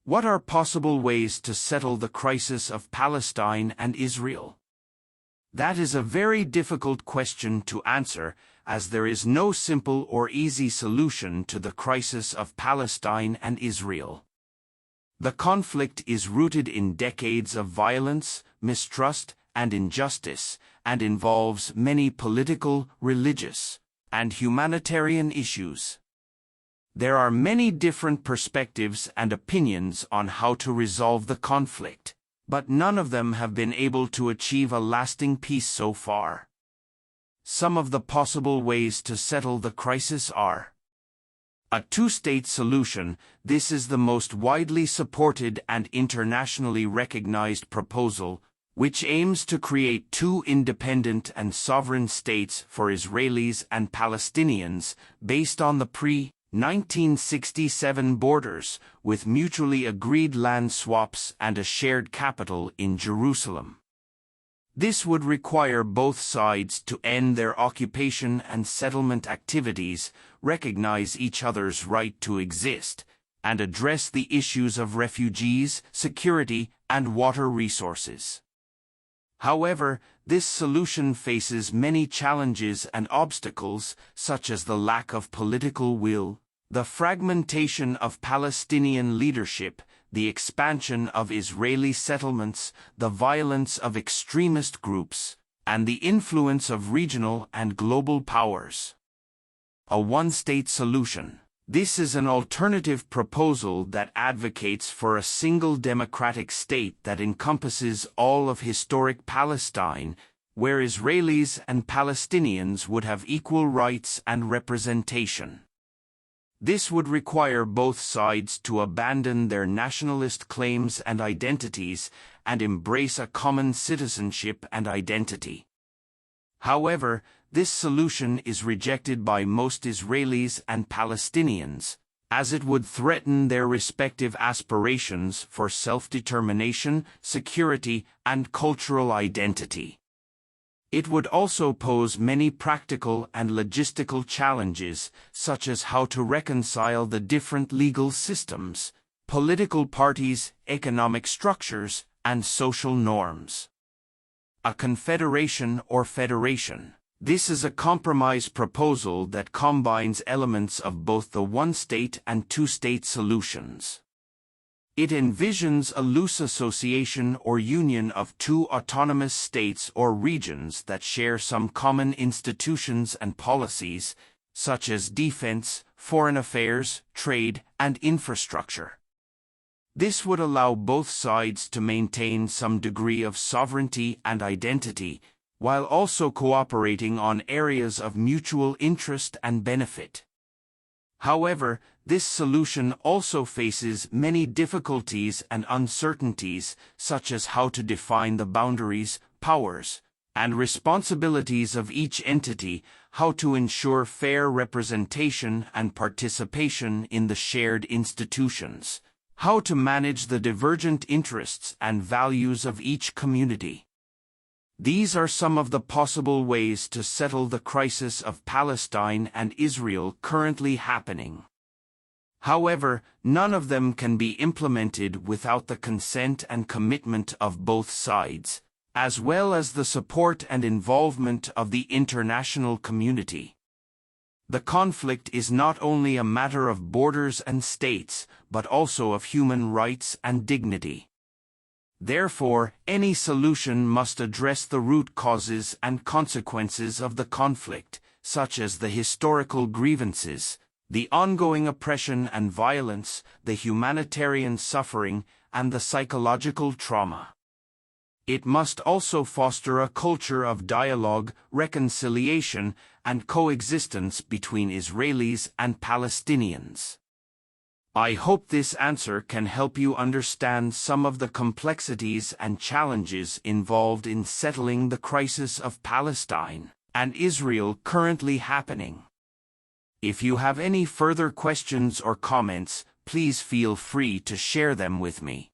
What are possible ways to settle the crisis of Palestine and Israel? That is a very difficult question to answer, as there is no simple or easy solution to the crisis of Palestine and Israel. The conflict is rooted in decades of violence, mistrust, and injustice, and involves many political, religious, and humanitarian issues. There are many different perspectives and opinions on how to resolve the conflict, but none of them have been able to achieve a lasting peace so far. Some of the possible ways to settle the crisis are: a two-state solution. This is the most widely supported and internationally recognized proposal, which aims to create two independent and sovereign states for Israelis and Palestinians, based on the pre-1967 borders, with mutually agreed land swaps and a shared capital in Jerusalem. This would require both sides to end their occupation and settlement activities, recognize each other's right to exist, and address the issues of refugees, security, and water resources. However, this solution faces many challenges and obstacles, such as the lack of political will, the fragmentation of Palestinian leadership, the expansion of Israeli settlements, the violence of extremist groups, and the influence of regional and global powers. A one-state solution. This is an alternative proposal that advocates for a single democratic state that encompasses all of historic Palestine, where Israelis and Palestinians would have equal rights and representation. This would require both sides to abandon their nationalist claims and identities and embrace a common citizenship and identity. However, this solution is rejected by most Israelis and Palestinians, as it would threaten their respective aspirations for self-determination, security, and cultural identity. It would also pose many practical and logistical challenges, such as how to reconcile the different legal systems, political parties, economic structures, and social norms. A confederation or federation. This is a compromise proposal that combines elements of both the one-state and two-state solutions. It envisions a loose association or union of two autonomous states or regions that share some common institutions and policies, such as defense, foreign affairs, trade, and infrastructure. This would allow both sides to maintain some degree of sovereignty and identity, while also cooperating on areas of mutual interest and benefit. However, this solution also faces many difficulties and uncertainties, such as how to define the boundaries, powers, and responsibilities of each entity, how to ensure fair representation and participation in the shared institutions, how to manage the divergent interests and values of each community. These are some of the possible ways to settle the crisis of Palestine and Israel currently happening. However, none of them can be implemented without the consent and commitment of both sides, as well as the support and involvement of the international community. The conflict is not only a matter of borders and states, but also of human rights and dignity. Therefore, any solution must address the root causes and consequences of the conflict, such as the historical grievances, the ongoing oppression and violence, the humanitarian suffering, and the psychological trauma. It must also foster a culture of dialogue, reconciliation, and coexistence between Israelis and Palestinians. I hope this answer can help you understand some of the complexities and challenges involved in settling the crisis of Palestine and Israel currently happening. If you have any further questions or comments, please feel free to share them with me.